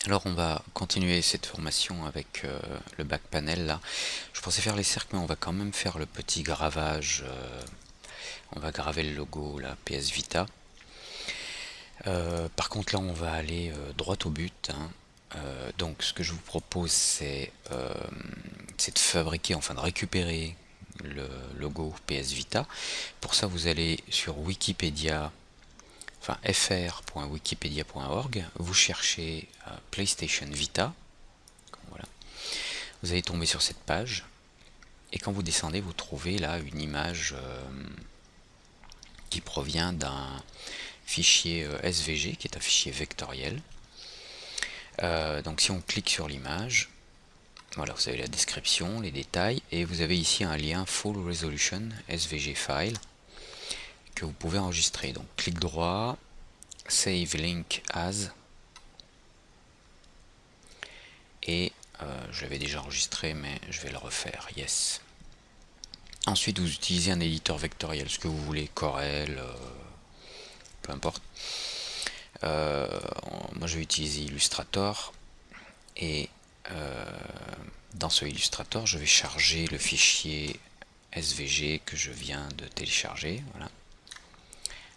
Alors on va continuer cette formation avec le back panel là. Je pensais faire les cercles mais on va quand même faire le petit gravage. On va graver le logo là, PS Vita. Par contre là on va aller droit au but, hein. Donc ce que je vous propose c'est de fabriquer, enfin de récupérer le logo PS Vita. Pour ça vous allez sur Wikipédia, enfin fr.wikipedia.org, vous cherchez PlayStation Vita, voilà. Vous allez tomber sur cette page et quand vous descendez vous trouvez là une image qui provient d'un fichier SVG qui est un fichier vectoriel. Donc si on clique sur l'image, voilà, vous avez la description, les détails, et vous avez ici un lien Full Resolution SVG File que vous pouvez enregistrer. Donc clic droit, Save Link As, et je l'avais déjà enregistré mais je vais le refaire, yes. Ensuite vous utilisez un éditeur vectoriel, ce que vous voulez, Corel, peu importe. Moi je vais utiliser Illustrator, et dans ce Illustrator je vais charger le fichier SVG que je viens de télécharger, voilà.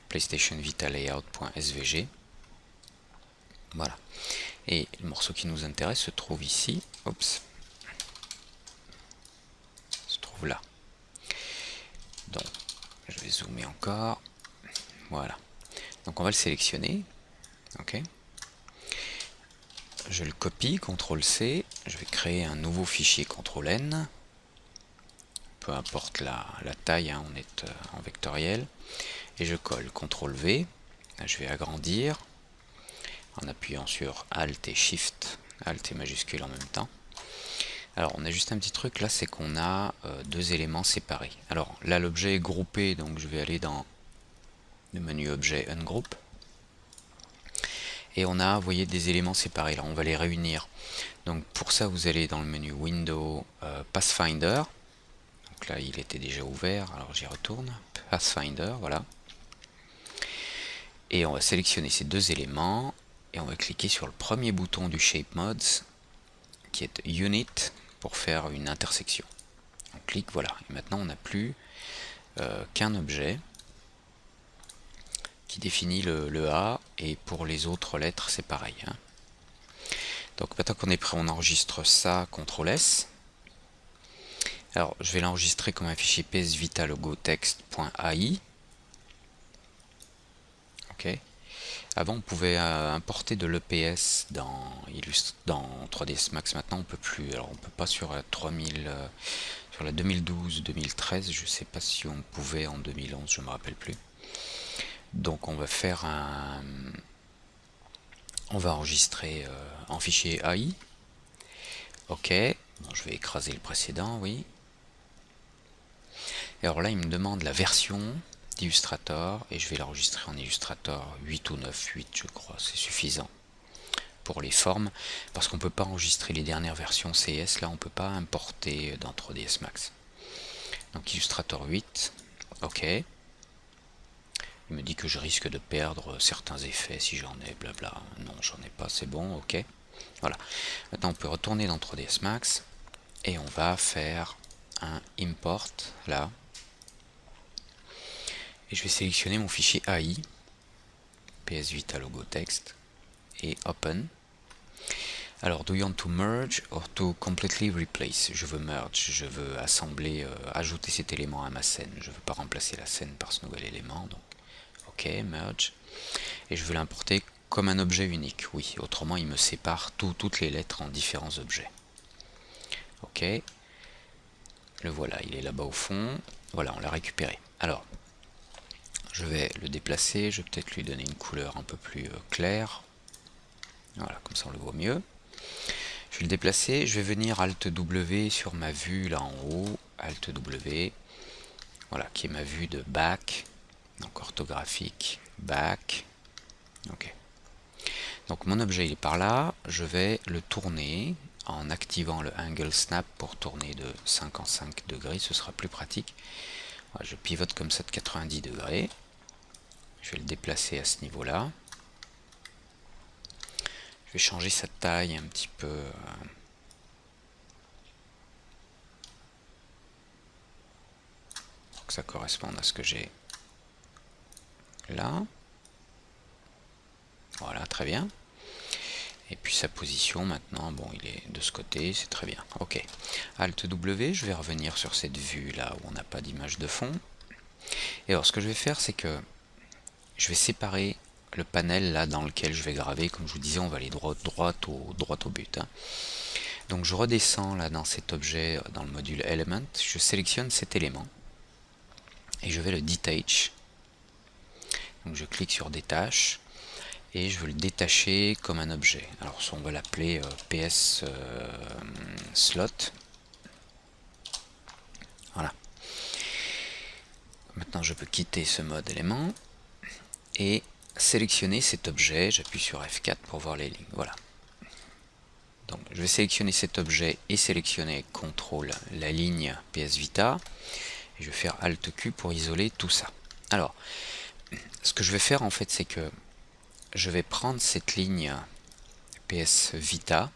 PlayStation Vita Layout.svg, voilà. Et le morceau qui nous intéresse se trouve ici, oups, se trouve là. Donc je vais zoomer encore, voilà. Donc on va le sélectionner, ok. Je le copie, CTRL C, je vais créer un nouveau fichier CTRL N, peu importe la taille, hein, on est en vectoriel, et je colle CTRL V, je vais agrandir, en appuyant sur Alt et Shift, Alt et majuscule en même temps. Alors on a juste un petit truc là, c'est qu'on a deux éléments séparés. Alors là l'objet est groupé, donc je vais aller dans le menu objet Ungroup. Et on a, vous voyez, des éléments séparés. Là on va les réunir. Donc pour ça vous allez dans le menu Window Pathfinder. Donc là il était déjà ouvert, alors j'y retourne. Pathfinder, voilà. Et on va sélectionner ces deux éléments. Et on va cliquer sur le premier bouton du Shape Mods, qui est Unit, pour faire une intersection. On clique, voilà. Et maintenant on n'a plus qu'un objet qui définit le A, et pour les autres lettres c'est pareil, hein. Donc maintenant qu'on est prêt, on enregistre ça, CTRL S. Alors je vais l'enregistrer comme un fichier PS Vita logo text.ai. Ok. Avant on pouvait importer de l'EPS dans 3ds Max, maintenant on peut plus. Alors on peut pas sur la 3000, sur la 2012-2013, je sais pas si on pouvait en 2011, je me rappelle plus. Donc on va faire on va enregistrer en fichier AI. Ok, bon, je vais écraser le précédent, oui. Et alors là il me demande la version d'Illustrator, et je vais l'enregistrer en Illustrator 8 ou 9, 8 je crois, c'est suffisant pour les formes, parce qu'on ne peut pas enregistrer les dernières versions CS, là on ne peut pas importer dans 3ds Max. Donc Illustrator 8, ok. Il me dit que je risque de perdre certains effets si j'en ai, blabla. Non, j'en ai pas, c'est bon, ok. Voilà. Maintenant, on peut retourner dans 3ds Max et on va faire un import là. Et je vais sélectionner mon fichier AI, PS Vita logo text, et open. Alors, do you want to merge or to completely replace? Je veux merge, je veux assembler, ajouter cet élément à ma scène. Je ne veux pas remplacer la scène par ce nouvel élément, donc ok, merge. Et je veux l'importer comme un objet unique, oui, autrement il me sépare toutes les lettres en différents objets. Ok, le voilà, il est là-bas au fond, voilà, on l'a récupéré. Alors, je vais le déplacer, je vais peut-être lui donner une couleur un peu plus claire, voilà, comme ça on le voit mieux. Je vais le déplacer, je vais venir Alt W sur ma vue là en haut, Alt W, voilà, qui est ma vue de back, donc orthographique, back, ok. Donc mon objet il est par là, je vais le tourner en activant le angle snap pour tourner de 5 en 5 degrés, ce sera plus pratique. Voilà, je pivote comme ça de 90 degrés, je vais le déplacer à ce niveau là, Je vais changer sa taille un petit peu. Pour que ça corresponde à ce que j'ai là. Voilà, très bien. Et puis sa position maintenant, bon, il est de ce côté, c'est très bien. Ok. Alt W, je vais revenir sur cette vue là où on n'a pas d'image de fond. Et alors ce que je vais faire, c'est que je vais séparer le panel là dans lequel je vais graver. Comme je vous disais, on va aller droit au but. Hein. Donc je redescends là dans cet objet, dans le module Element, je sélectionne cet élément et je vais le detach. Donc je clique sur Détache et je veux le détacher comme un objet. Alors on va l'appeler PS slot. Voilà. Maintenant je peux quitter ce mode élément et sélectionner cet objet. J'appuie sur F4 pour voir les lignes. Voilà. Donc je vais sélectionner cet objet et sélectionner CTRL la ligne PS Vita. Et je vais faire Alt Q pour isoler tout ça. Alors, ce que je vais faire en fait, c'est que je vais prendre cette ligne PS Vita,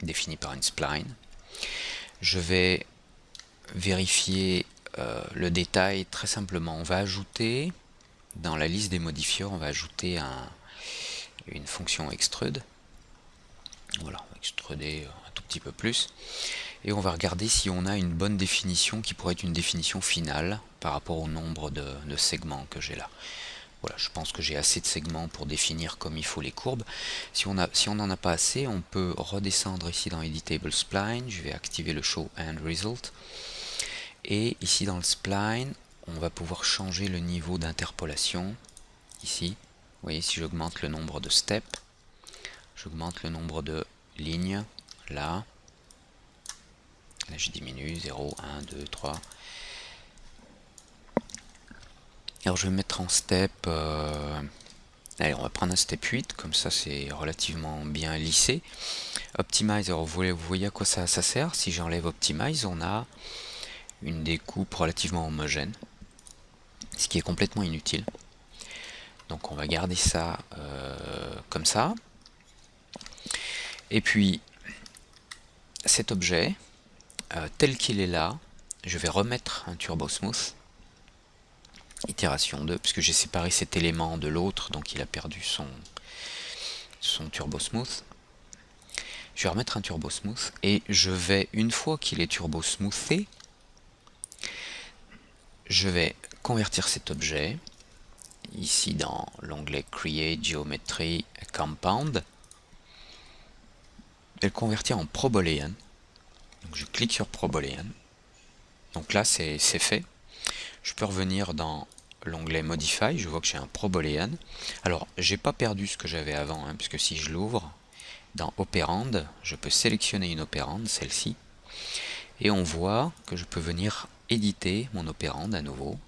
définie par une spline. Je vais vérifier le détail très simplement. On va ajouter, dans la liste des modifieurs, on va ajouter une fonction extrude. Voilà, on va extruder un tout petit peu plus. Et on va regarder si on a une bonne définition qui pourrait être une définition finale par rapport au nombre de segments que j'ai là. Voilà, je pense que j'ai assez de segments pour définir comme il faut les courbes. Si on n'en a pas assez, on peut redescendre ici dans Editable Spline. Je vais activer le Show End Result. Et ici dans le spline, on va pouvoir changer le niveau d'interpolation. Ici, vous voyez, si j'augmente le nombre de steps, j'augmente le nombre de lignes. Là je diminue, 0, 1, 2, 3. Alors je vais mettre en step, allez, on va prendre un step 8, comme ça c'est relativement bien lissé. Optimize, alors vous voyez à quoi ça sert. Si j'enlève Optimize, on a une découpe relativement homogène, ce qui est complètement inutile. Donc on va garder ça comme ça. Et puis cet objet, tel qu'il est là, je vais remettre un Turbo Smooth. Itération 2, puisque j'ai séparé cet élément de l'autre, donc il a perdu son Turbo Smooth. Je vais remettre un Turbo Smooth et je vais, une fois qu'il est Turbo Smoothé, je vais convertir cet objet ici dans l'onglet Create Geometry Compound et le convertir en Pro Boolean. Donc je clique sur Pro Boolean. Donc là c'est fait. Je peux revenir dans l'onglet Modify, je vois que j'ai un Pro Boolean. Alors j'ai pas perdu ce que j'avais avant, hein, puisque si je l'ouvre, dans Operand, je peux sélectionner une opérande, celle-ci, et on voit que je peux venir éditer mon opérande à nouveau.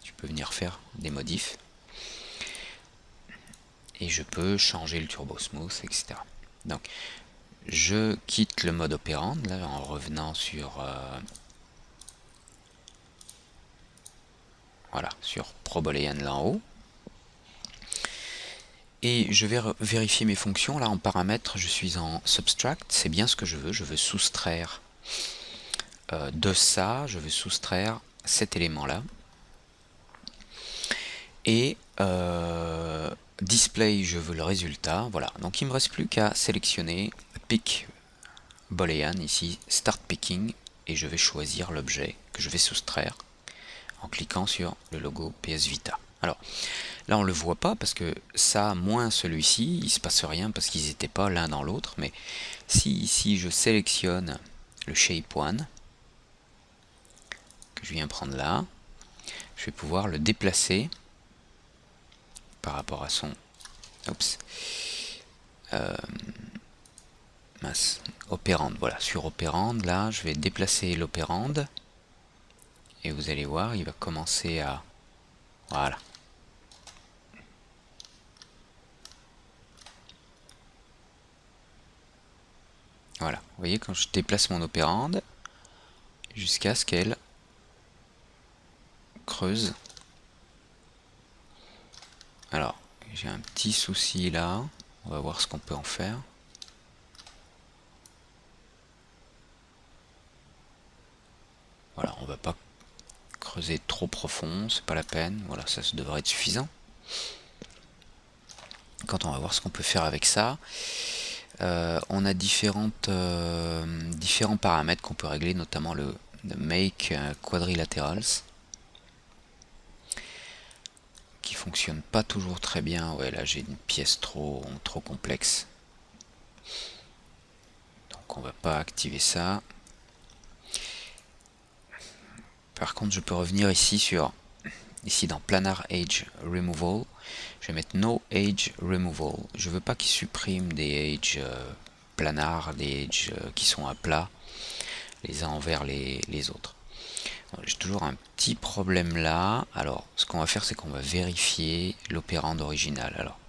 Je peux venir faire des modifs. Et je peux changer le Turbo Smooth, etc. Donc, je quitte le mode opérande, là, en revenant sur voilà, sur Pro Boolean là en haut. Et je vais vérifier mes fonctions. Là, en paramètres, je suis en Subtract. C'est bien ce que je veux soustraire de ça, je veux soustraire cet élément-là. Et Display, je veux le résultat. Voilà, donc il ne me reste plus qu'à sélectionner Pick Boolean, ici, Start Picking, et je vais choisir l'objet que je vais soustraire en cliquant sur le logo PS Vita. Alors, là on ne le voit pas parce que ça, moins celui-ci, il ne se passe rien parce qu'ils n'étaient pas l'un dans l'autre, mais si ici je sélectionne le Shape One, que je viens prendre là, je vais pouvoir le déplacer par rapport à son opérande. Voilà, sur opérande, là, je vais déplacer l'opérande et vous allez voir, il va commencer à... Voilà. Voilà, vous voyez, quand je déplace mon opérande, jusqu'à ce qu'elle creuse. Alors, j'ai un petit souci là, on va voir ce qu'on peut en faire. Voilà, on va pas creuser trop profond, c'est pas la peine. Voilà, ça devrait être suffisant. Quand on va voir ce qu'on peut faire avec ça, on a différents paramètres qu'on peut régler, notamment le Make Quadrilaterals, qui fonctionne pas toujours très bien. Ouais, là j'ai une pièce trop complexe, donc on va pas activer ça. Par contre, je peux revenir ici dans Planar Edge Removal. Je vais mettre No Edge Removal. Je veux pas qu'il supprime des edges planars, des edges qui sont à plat, les uns envers les autres. J'ai toujours un petit problème là. Alors, ce qu'on va faire, c'est qu'on va vérifier l'opérande original. Alors,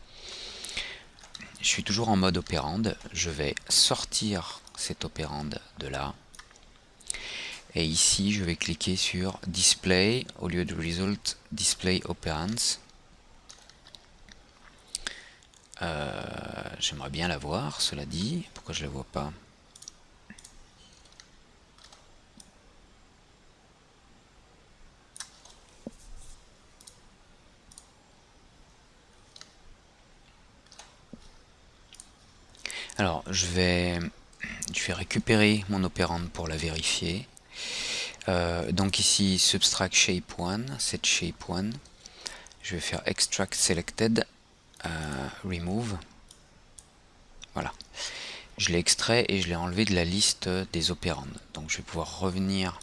je suis toujours en mode opérande. Je vais sortir cette opérande de là. Et ici, je vais cliquer sur Display, au lieu de Result, Display Operands. J'aimerais bien la voir, cela dit. Pourquoi je la vois pas? Alors, je vais récupérer mon opérande pour la vérifier. Donc ici, Subtract Shape 1, cette Shape 1. Je vais faire Extract Selected, Remove. Voilà. Je l'ai extrait et je l'ai enlevé de la liste des opérandes. Donc je vais pouvoir revenir.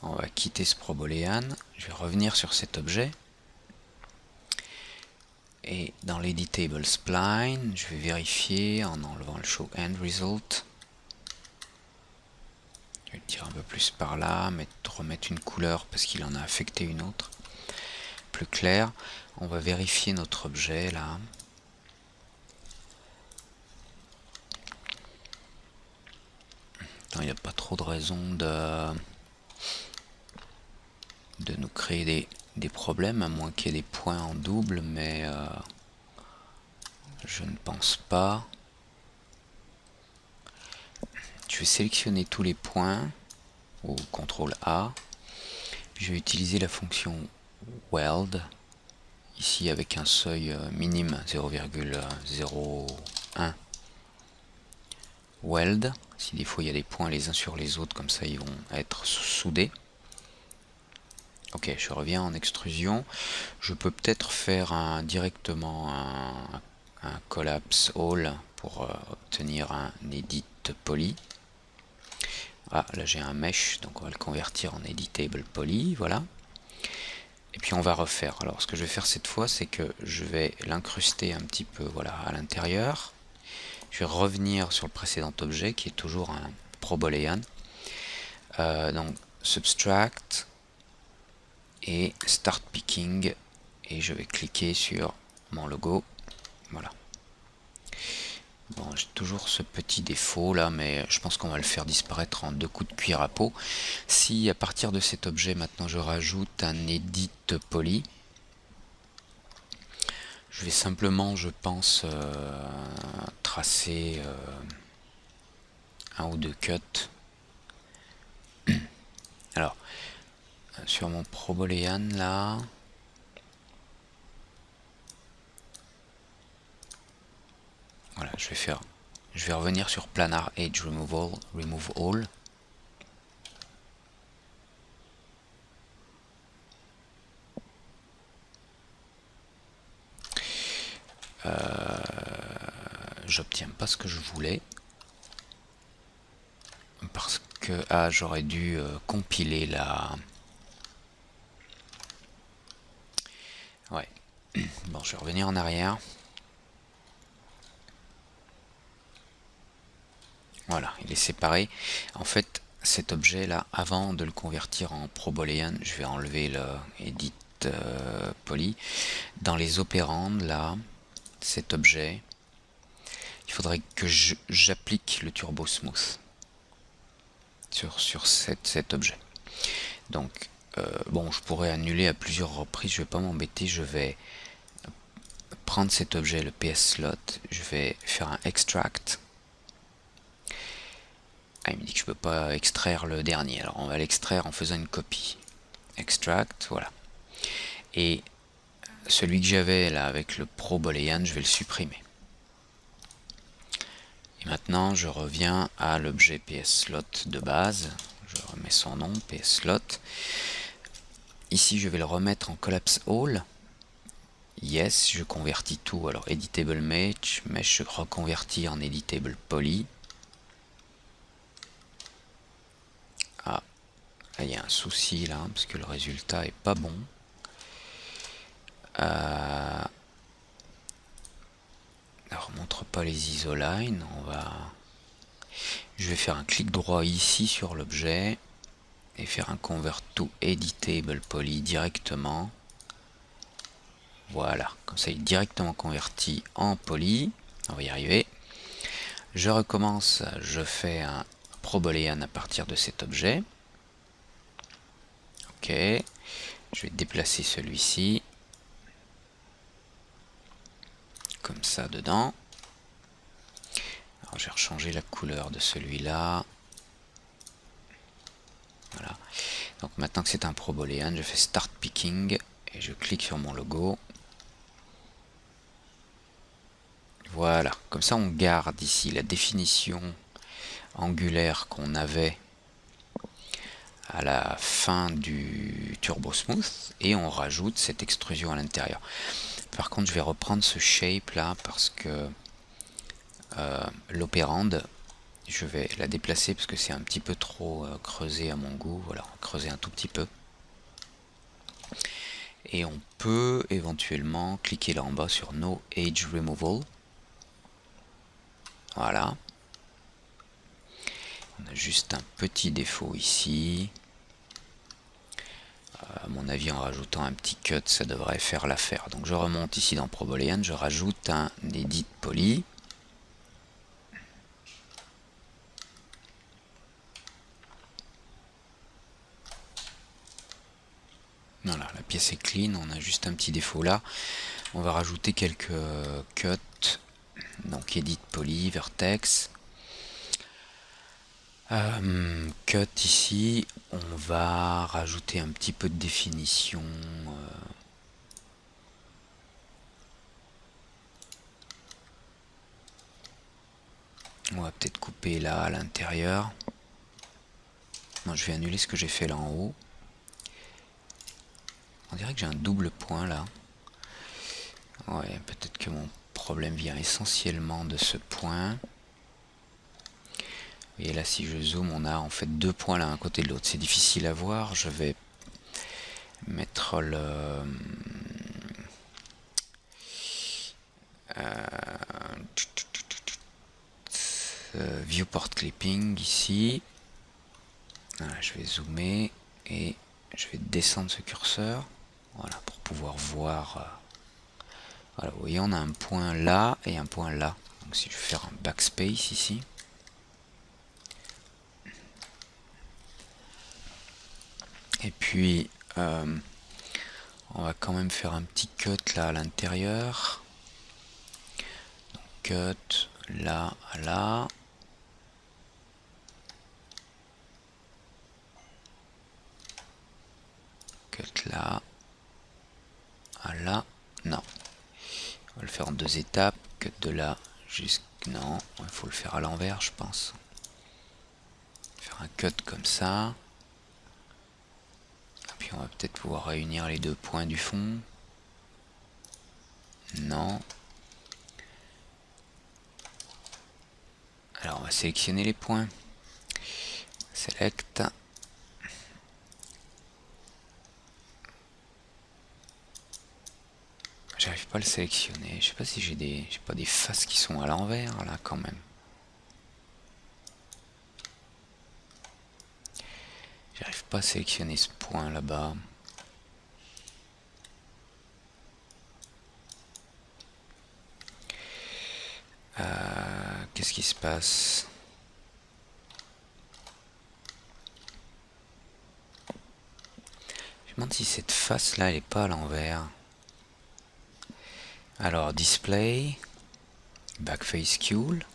On va quitter ce ProBoolean. Je vais revenir sur cet objet. Et dans l'Editable Spline, je vais vérifier en enlevant le Show End Result. Je vais le tirer un peu plus par là, remettre une couleur parce qu'il en a affecté une autre. Plus clair. On va vérifier notre objet là. Il n'y a pas trop de raison de nous créer des problèmes, à moins qu'il y ait des points en double, mais je ne pense pas. Je vais sélectionner tous les points, ou CTRL A. Je vais utiliser la fonction Weld, ici avec un seuil minime 0,01. Weld, si des fois il y a des points les uns sur les autres, comme ça ils vont être soudés. Ok, je reviens en extrusion. Je peux peut-être faire directement un collapse all pour obtenir un edit poly. Ah, là j'ai un mesh, donc on va le convertir en editable poly, voilà. Et puis on va refaire. Alors ce que je vais faire cette fois, c'est que je vais l'incruster un petit peu, voilà, à l'intérieur. Je vais revenir sur le précédent objet qui est toujours un ProBoolean. Donc Subtract et Start Picking, et je vais cliquer sur mon logo. Voilà. Bon, j'ai toujours ce petit défaut là, mais je pense qu'on va le faire disparaître en 2 coups de cuir à peau. Si à partir de cet objet maintenant je rajoute un edit poly, je vais simplement, je pense, tracer un ou deux cuts. Alors, sur mon ProBoolean là, voilà, je vais revenir sur Planar Edge Removal, Remove All. J'obtiens pas ce que je voulais parce que j'aurais dû compiler la. Ouais. Bon, je vais revenir en arrière. Voilà, il est séparé. En fait, cet objet là, avant de le convertir en ProBoolean, je vais enlever le edit poly. Dans les opérandes là, cet objet, il faudrait que j'applique le turbo smooth sur cet objet. Donc bon, je pourrais annuler à plusieurs reprises, je vais pas m'embêter, je vais prendre cet objet, le PS slot, je vais faire un extract Ah, il me dit que je peux pas extraire le dernier. Alors on va l'extraire en faisant une copie. Extract, voilà. Et celui que j'avais là avec le Pro Boolean, je vais le supprimer. Et maintenant je reviens à l'objet PSSlot de base. Je remets son nom, PSSlot. Ici je vais le remettre en collapse all. Yes, je convertis tout. Alors editable mesh, je reconvertis en editable poly. Ah, là il y a un souci là, parce que le résultat est pas bon. Alors montre pas les isolines, je vais faire un clic droit ici sur l'objet et faire un convert to editable poly directement. Voilà, comme ça il est directement converti en poly. On va y arriver. Je recommence, je fais un Pro Boolean à partir de cet objet. Ok, je vais déplacer celui-ci comme ça dedans. Alors je vais rechanger la couleur de celui-là. Voilà. Donc maintenant que c'est un Pro Boolean, je fais Start Picking et je clique sur mon logo. Voilà, comme ça on garde ici la définition angulaire qu'on avait à la fin du Turbo Smooth et on rajoute cette extrusion à l'intérieur. Par contre je vais reprendre ce shape là parce que l'opérande, je vais la déplacer parce que c'est un petit peu trop creusé à mon goût. Voilà, on va creuser un tout petit peu. Et on peut éventuellement cliquer là en bas sur No Edge Removal. Voilà. On a juste un petit défaut ici. À mon avis, en rajoutant un petit cut, ça devrait faire l'affaire. Donc je remonte ici dans Pro Boolean, je rajoute un Edit Poly. Voilà, la pièce est clean, on a juste un petit défaut là. On va rajouter quelques cuts. Donc Edit Poly, Vertex. Cut ici, on va rajouter un petit peu de définition. On va peut-être couper là à l'intérieur. Moi je vais annuler ce que j'ai fait là en haut. On dirait que j'ai un double point là. Ouais, peut-être que mon problème vient essentiellement de ce point. Et là si je zoome, on a en fait deux points l'un à côté de l'autre. C'est difficile à voir. Je vais mettre le viewport clipping ici. Voilà, je vais zoomer et je vais descendre ce curseur. Voilà, pour pouvoir voir. Voilà, vous voyez, on a un point là et un point là. Donc si je vais faire un backspace ici. Et puis, on va quand même faire un petit cut là à l'intérieur. Cut là à là. Cut là à là. Non. On va le faire en deux étapes. Cut de là jusqu'à... Non, il faut le faire à l'envers, je pense. Faire un cut comme ça. Et puis on va peut-être pouvoir réunir les deux points du fond. Non. Alors on va sélectionner les points. Select. J'arrive pas à le sélectionner. Je sais pas si j'ai pas des faces qui sont à l'envers là quand même. J'arrive pas à sélectionner ce point là-bas. Qu'est-ce qui se passe? Je me demande si cette face là elle est pas à l'envers. Alors display, backface cuel.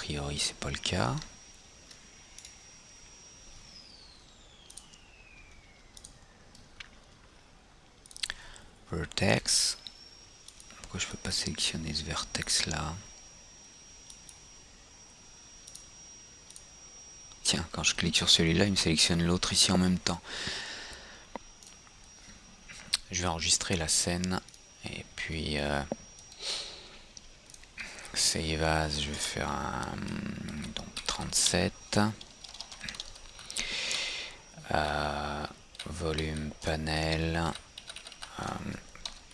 priori c'est pas le cas. Vertex. Pourquoi je peux pas sélectionner ce vertex là? Tiens, quand je clique sur celui-là, il me sélectionne l'autre ici en même temps. Je vais enregistrer la scène et puis save as, je vais faire un donc 37. Volume panel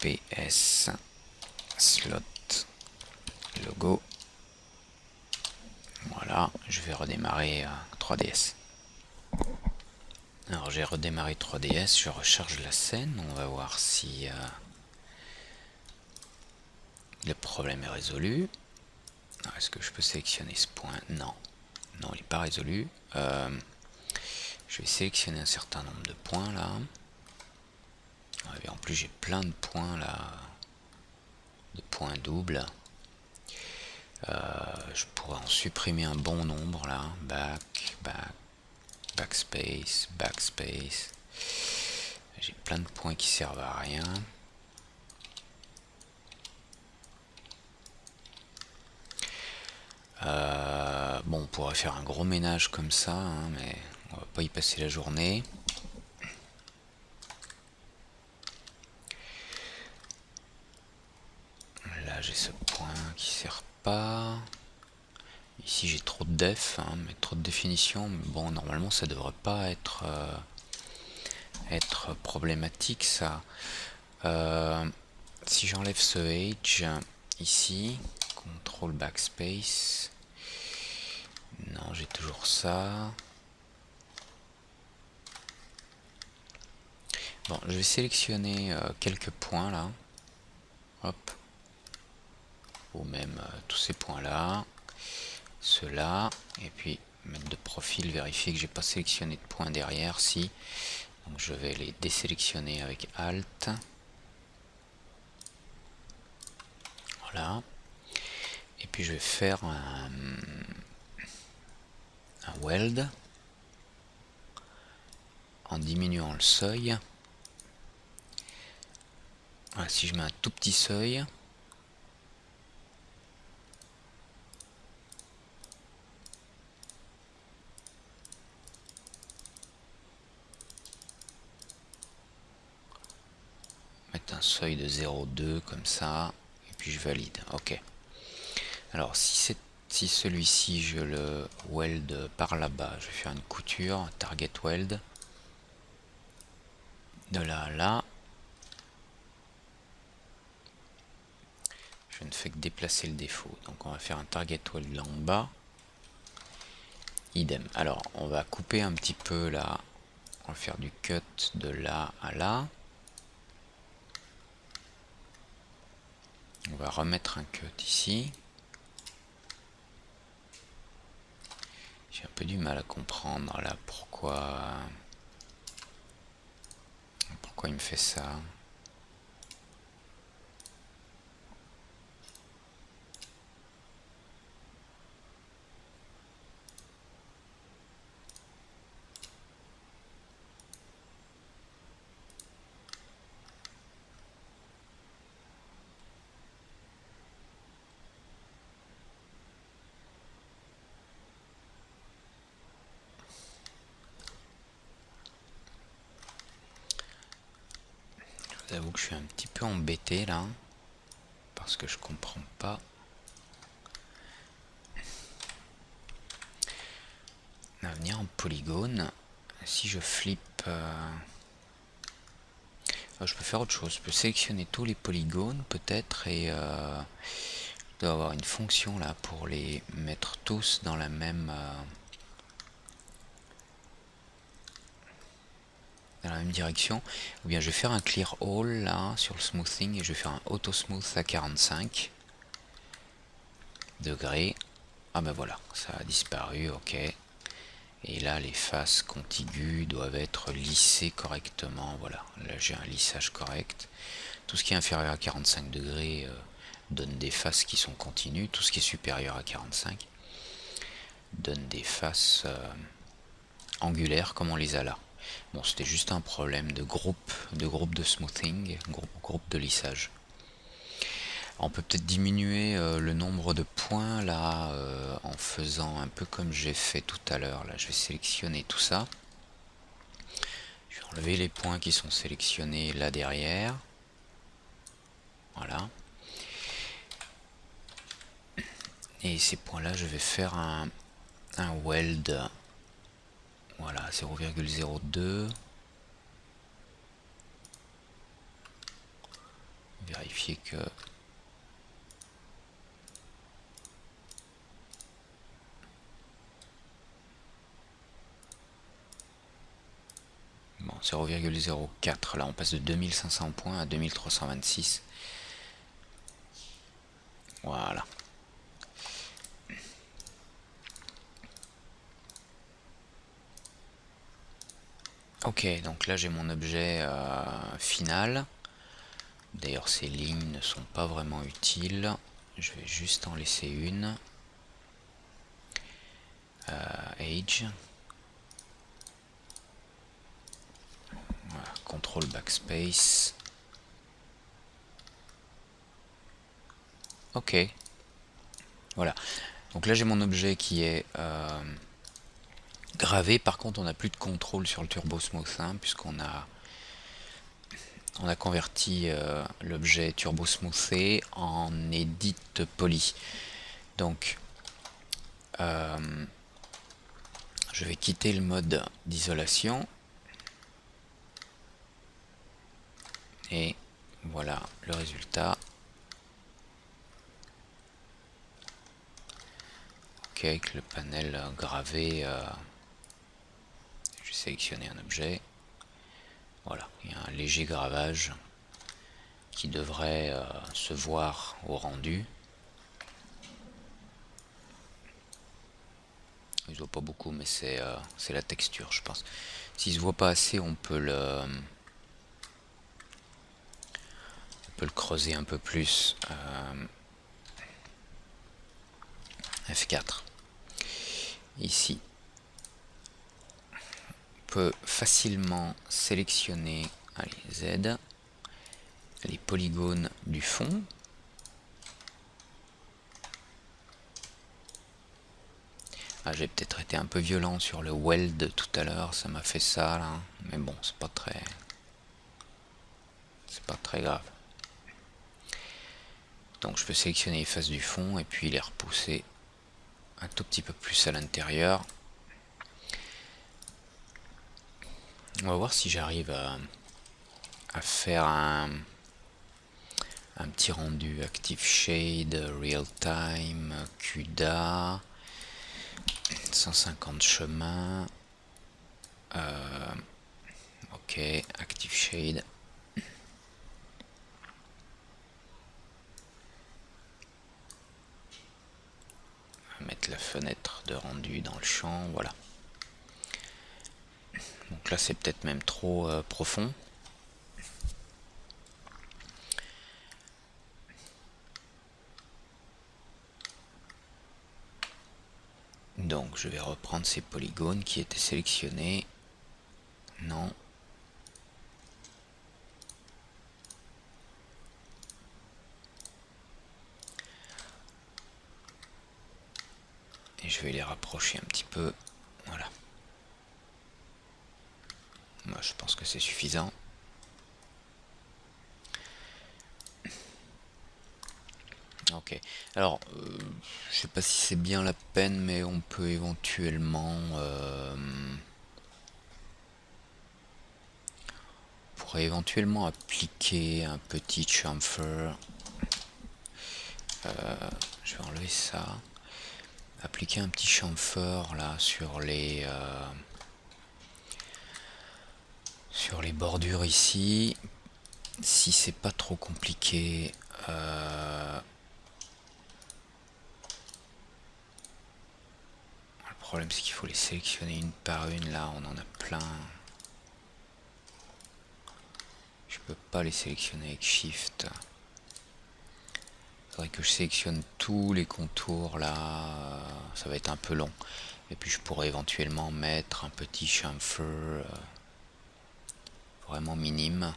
PS slot logo. Voilà, je vais redémarrer 3DS. Alors j'ai redémarré 3DS, je recharge la scène, on va voir si le problème est résolu. Est-ce que je peux sélectionner ce point? Non, non, il n'est pas résolu. Je vais sélectionner un certain nombre de points là. Et en plus j'ai plein de points là, de points doubles. Je pourrais en supprimer un bon nombre là. Backspace, backspace. J'ai plein de points qui servent à rien. Bon, on pourrait faire un gros ménage comme ça, hein, mais on va pas y passer la journée. Là, j'ai ce point qui sert pas. Ici, j'ai trop de def, hein, mais trop de définition. Mais bon, normalement, ça devrait pas être problématique, ça. Si j'enlève ce age ici, contrôle backspace. Non, j'ai toujours ça. Bon, je vais sélectionner quelques points là. Hop. Ou même tous ces points là. Ceux-là. Et puis mettre de profil, vérifier que j'ai pas sélectionné de points derrière. Si. Donc je vais les désélectionner avec Alt. Voilà. Et puis je vais faire un weld en diminuant le seuil. Voilà, si je mets un tout petit seuil, mettre un seuil de 0,2 comme ça, et puis je valide. Ok. Alors si celui-ci je le weld par là-bas, je vais faire une couture, target weld, de là à là. Je ne fais que déplacer le défaut. Donc on va faire un target weld là en bas. Idem. Alors on va couper un petit peu là. On va faire du cut de là à là. On va remettre un cut ici. J'ai un peu du mal à comprendre là pourquoi il me fait ça. J'avoue que je suis un petit peu embêté là, parce que je comprends pas. On va venir en polygone. Si je flippe, je peux faire autre chose. Je peux sélectionner tous les polygones peut-être et je dois avoir une fonction là pour les mettre tous dans la même direction. Ou bien je vais faire un clear all là sur le smoothing et je vais faire un auto smooth à 45 degrés. Ah ben voilà, ça a disparu, ok. Et là les faces contiguës doivent être lissées correctement. Voilà, là j'ai un lissage correct. Tout ce qui est inférieur à 45 degrés donne des faces qui sont continues. Tout ce qui est supérieur à 45 donne des faces angulaires comme on les a là. Bon, c'était juste un problème de groupe de smoothing, groupe de lissage. On peut peut-être diminuer le nombre de points là en faisant un peu comme j'ai fait tout à l'heure. Là, je vais sélectionner tout ça. Je vais enlever les points qui sont sélectionnés là derrière. Voilà. Et ces points-là, je vais faire un weld. Voilà, 0,02. Vérifier que... Bon, 0,04. Là, on passe de 2500 points à 2326. Voilà. Ok, donc là j'ai mon objet final. D'ailleurs ces lignes ne sont pas vraiment utiles. Je vais juste en laisser une. Age. Voilà, contrôle backspace. Ok. Voilà. Donc là j'ai mon objet qui est gravé. Par contre on n'a plus de contrôle sur le Turbo Smooth puisqu'on a converti l'objet Turbo Smoothé en Edit Poly. Donc je vais quitter le mode d'isolation. Et voilà le résultat. Ok, avec le panel gravé, je vais sélectionner un objet. Voilà, il y a un léger gravage qui devrait se voir au rendu. Il se voit pas beaucoup, mais c'est la texture, je pense. S'il se voit pas assez, on peut le creuser un peu plus. F4. Ici, on peut facilement sélectionner Z, les polygones du fond. Ah, j'ai peut-être été un peu violent sur le weld tout à l'heure, ça m'a fait ça là, mais bon, c'est pas très grave. Donc je peux sélectionner les faces du fond et puis les repousser un tout petit peu plus à l'intérieur. On va voir si j'arrive à faire un petit rendu Active Shade, Real Time, CUDA, 150 chemins. Ok, Active Shade. On va mettre la fenêtre de rendu dans le champ, voilà. Donc là c'est peut-être même trop profond. Donc je vais reprendre ces polygones qui étaient sélectionnés. Non. Et je vais les rapprocher un petit peu. Voilà. Moi je pense que c'est suffisant. Ok. Alors, je sais pas si c'est bien la peine, mais on peut éventuellement... pourrait éventuellement appliquer un petit chamfer. Je vais enlever ça. Appliquer un petit chamfer là sur les bordures ici. Si c'est pas trop compliqué. Le problème c'est qu'il faut les sélectionner une par une. Là on en a plein. Je peux pas les sélectionner avec Shift. faudrait que je sélectionne tous les contours là, ça va être un peu long. Et puis je pourrais éventuellement mettre un petit chamfer vraiment minime.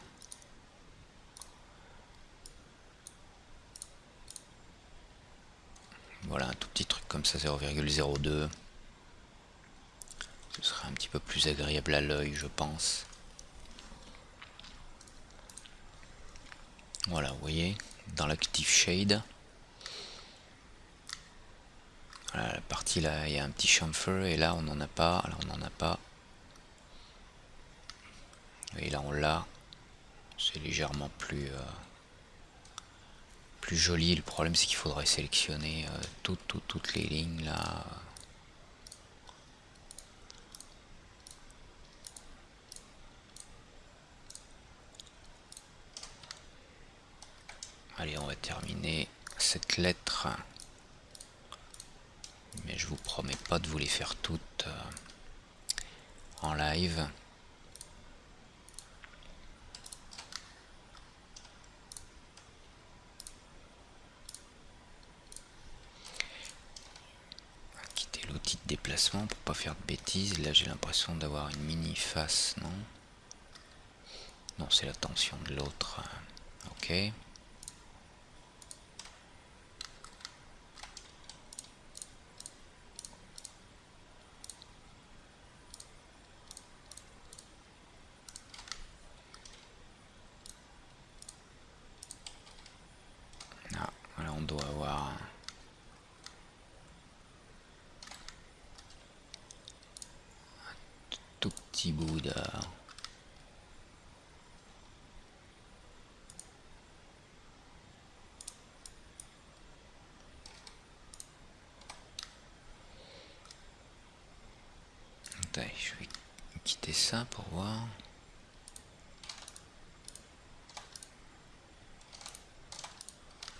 Voilà, un tout petit truc comme ça, 0,02. Ce serait un petit peu plus agréable à l'œil, je pense. Voilà, vous voyez, dans l'Active Shade, voilà, la partie là, il y a un petit chamfer, et là on n'en a pas, là on n'en a pas. Et là on l'a, c'est légèrement plus joli. Le problème c'est qu'il faudrait sélectionner toutes les lignes là. Allez, on va terminer cette lettre, mais je vous promets pas de vous les faire toutes en live. Quitter l'outil de déplacement pour pas faire de bêtises. Là j'ai l'impression d'avoir une mini face, non? Non, c'est la tension de l'autre. Ok. Ah, voilà, on doit avoir un tout petit bout de... Attends, je vais quitter ça pour voir.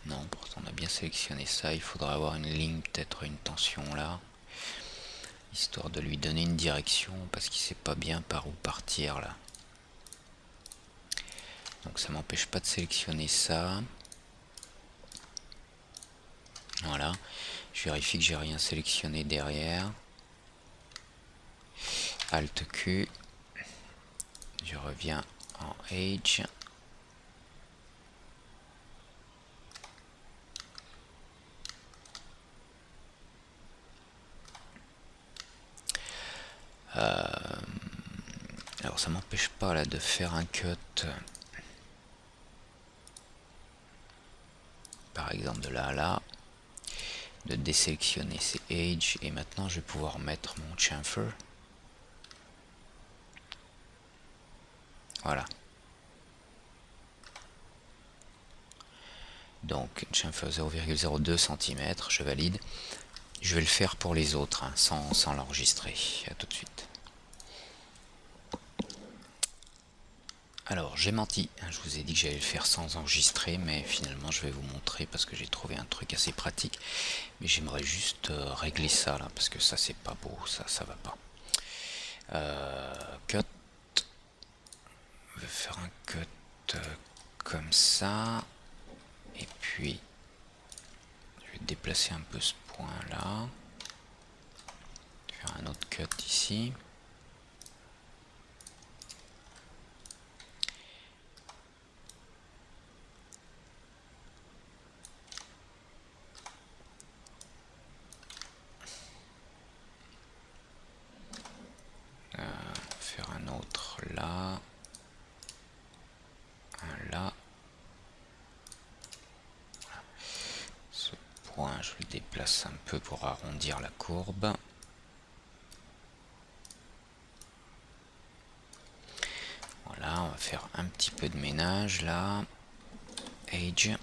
Non, pourtant on a bien sélectionné ça. Il faudra avoir une ligne, peut-être une tension là, histoire de lui donner une direction, parce qu'il sait pas bien par où partir là. Donc ça m'empêche pas de sélectionner ça. Voilà, je vérifie que j'ai rien sélectionné derrière. Alt Q, je reviens en Age. Alors ça m'empêche pas là de faire un cut, par exemple de là à là, de désélectionner ces Age, et maintenant je vais pouvoir mettre mon chamfer. Voilà. Donc chamfer 0,02 cm, je valide. Je vais le faire pour les autres, hein, sans l'enregistrer. À tout de suite. Alors j'ai menti, je vous ai dit que j'allais le faire sans enregistrer, mais finalement je vais vous montrer parce que j'ai trouvé un truc assez pratique. Mais j'aimerais juste régler ça là, parce que ça c'est pas beau, ça va pas. Cut. Je vais faire un cut comme ça. Et puis je vais déplacer un peu ce point là. Faire un autre cut ici. Faire un autre là. Un là. Ce point, je le déplace un peu pour arrondir la courbe. Voilà, on va faire un petit peu de ménage là. Age.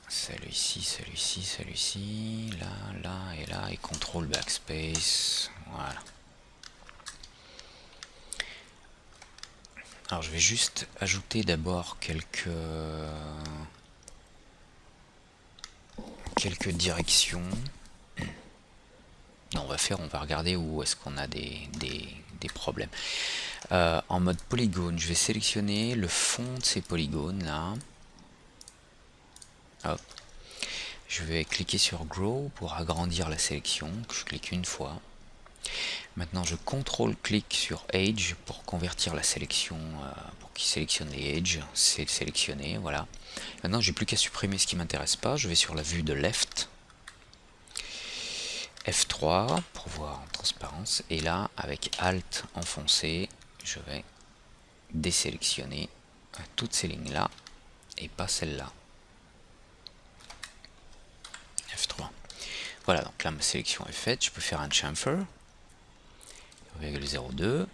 Celui-ci, celui-ci, celui-ci, là, là et là, et contrôle backspace. Voilà. Alors je vais juste ajouter d'abord quelques directions. Non, on va regarder où est-ce qu'on a des problèmes. En mode polygone, je vais sélectionner le fond de ces polygones là. Hop. Je vais cliquer sur Grow pour agrandir la sélection, que je clique une fois. Maintenant je contrôle-clique sur Edge pour convertir la sélection, pour qu'il sélectionne les Edges. C'est sélectionné, voilà. Maintenant j'ai plus qu'à supprimer ce qui m'intéresse pas. Je vais sur la vue de Left. F3 pour voir en transparence. Et là, avec Alt enfoncé, je vais désélectionner toutes ces lignes-là et pas celle-là. F3. Voilà, donc là ma sélection est faite. Je peux faire un chamfer. 0,02. Je vais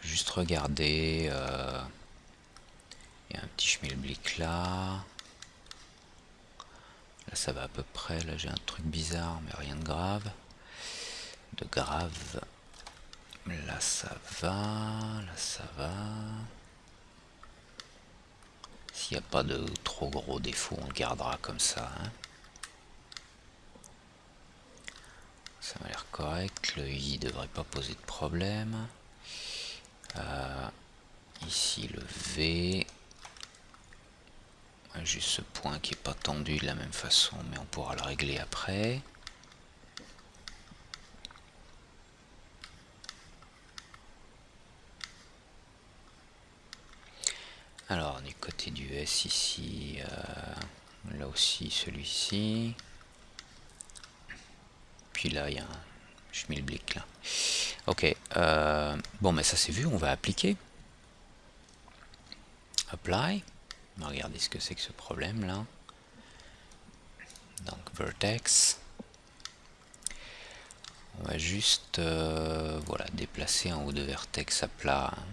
juste regarder. Il y a un petit schmilblick là. Là ça va à peu près. Là j'ai un truc bizarre, mais rien de grave. Là ça va. Là ça va. S'il n'y a pas de trop gros défauts, on le gardera comme ça. Hein. Ça m'a l'air correct. Le I devrait pas poser de problème. Ici le V. Juste ce point qui est pas tendu de la même façon, mais on pourra le régler après. Alors du côté du S ici, là aussi celui-ci. Puis là il y a un schmilblick là. Ok, bon mais ça c'est vu, on va appliquer. Apply. On va regarder ce que c'est que ce problème là. Donc vertex. On va juste voilà, déplacer un ou deux vertex à plat. Hein.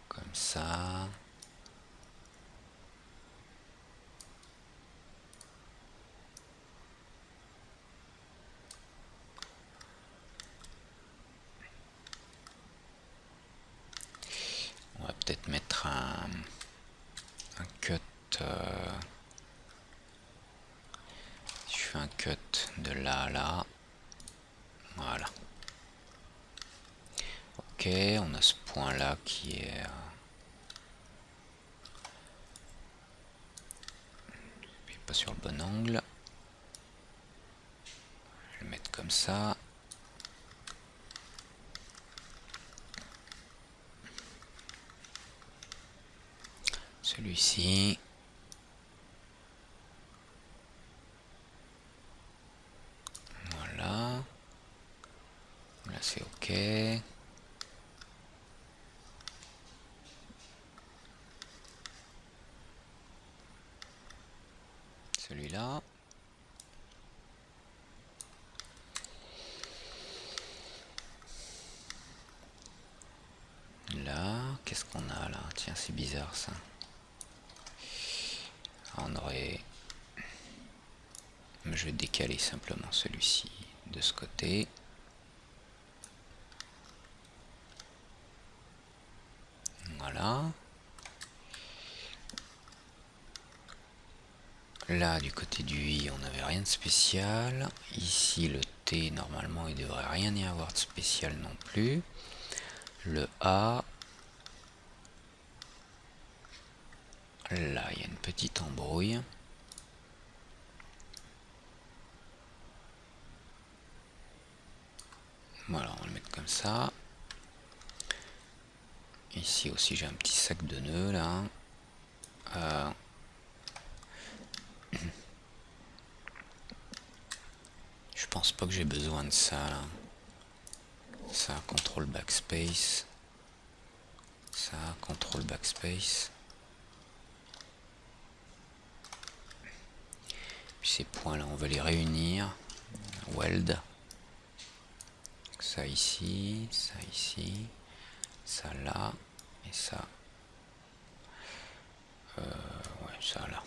Comme ça. On va peut-être mettre un cut. Si je fais un cut de là à là. Voilà. Ok, on a ce point là qui est... pas sur le bon angle. Je vais le mettre comme ça. Celui-ci. Voilà. Là c'est ok. Celui-là. Là, qu'est-ce qu'on a là? Tiens, c'est bizarre ça. On aurait... Je vais décaler simplement celui-ci de ce côté. Voilà. Là, du côté du I, on n'avait rien de spécial. Ici, le T, normalement, il ne devrait rien y avoir de spécial non plus. Le A. Là, il y a une petite embrouille. Voilà, on va le mettre comme ça. Ici aussi, j'ai un petit sac de nœuds, là. Je pense pas que j'ai besoin de ça, là. Ça, contrôle backspace. Ça, contrôle backspace. Puis ces points-là, on va les réunir. Weld. Ça ici, ça là, et ça. Ouais, ça là.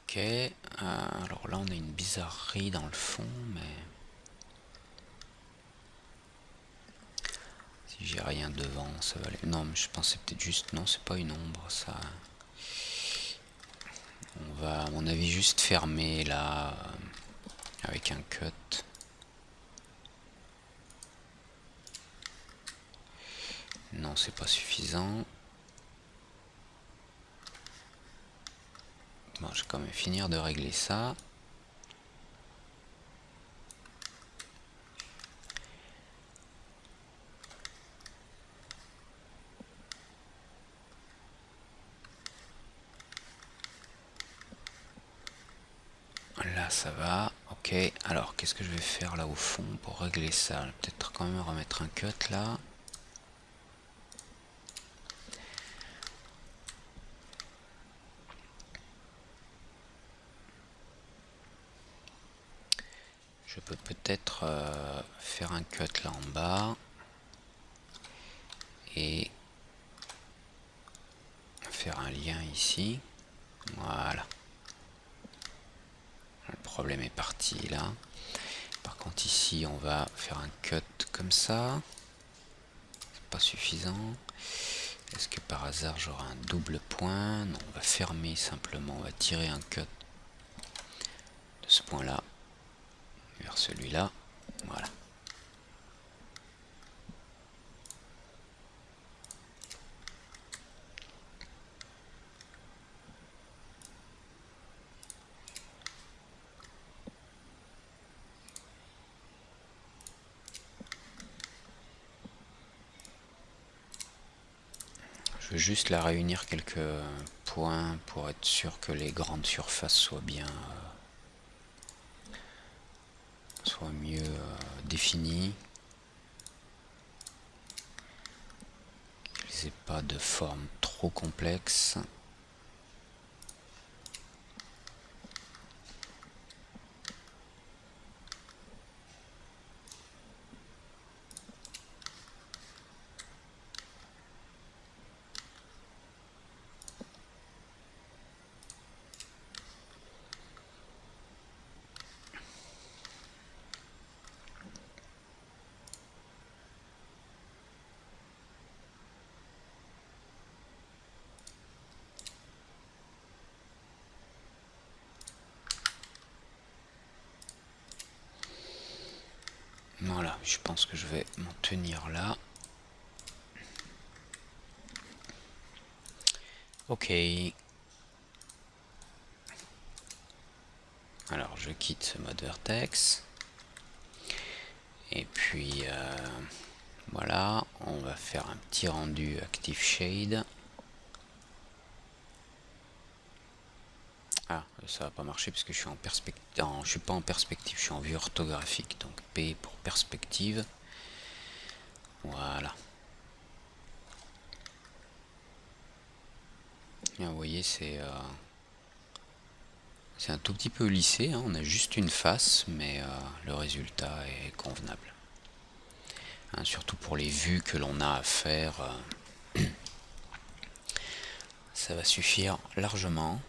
Ok, alors là on a une bizarrerie dans le fond, mais si j'ai rien devant, ça va aller. Non, mais je pensais peut-être juste, non, c'est pas une ombre, ça. On va, à mon avis, juste fermer là. avec un cut. Non, c'est pas suffisant. Bon, je vais quand même finir de régler ça. Là, ça va. Ok, alors qu'est-ce que je vais faire là au fond pour régler ça? Peut-être quand même remettre un cut là. Je peux peut-être faire un cut là en bas et faire un lien ici. Voilà. Le problème est parti là. Par contre ici on va faire un cut comme ça. C'est pas suffisant. Est-ce que par hasard j'aurai un double point? Non, on va fermer simplement. On va tirer un cut de ce point là vers celui-là. Voilà. Je veux juste la réunir quelques points pour être sûr que les grandes surfaces soient bien soient mieux définies, qu'ils n'aient pas de forme trop complexe. Voilà, je pense que je vais m'en tenir là. Ok. Alors je quitte ce mode vertex. Et puis voilà, on va faire un petit rendu Active Shade. Ah, ça va pas marcher parce que je suis en perspective. Non, je suis pas en perspective, je suis en vue orthographique. Donc P pour perspective. Voilà. Et vous voyez, c'est un tout petit peu lissé. Hein. On a juste une face, mais le résultat est convenable. Hein, surtout pour les vues que l'on a à faire, ça va suffire largement.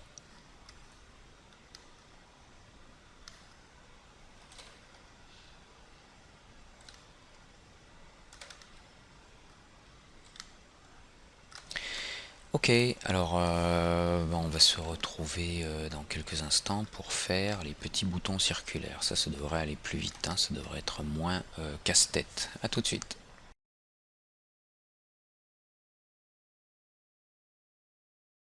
Ok, alors on va se retrouver dans quelques instants pour faire les petits boutons circulaires. Ça devrait aller plus vite, hein, ça devrait être moins casse-tête. A tout de suite.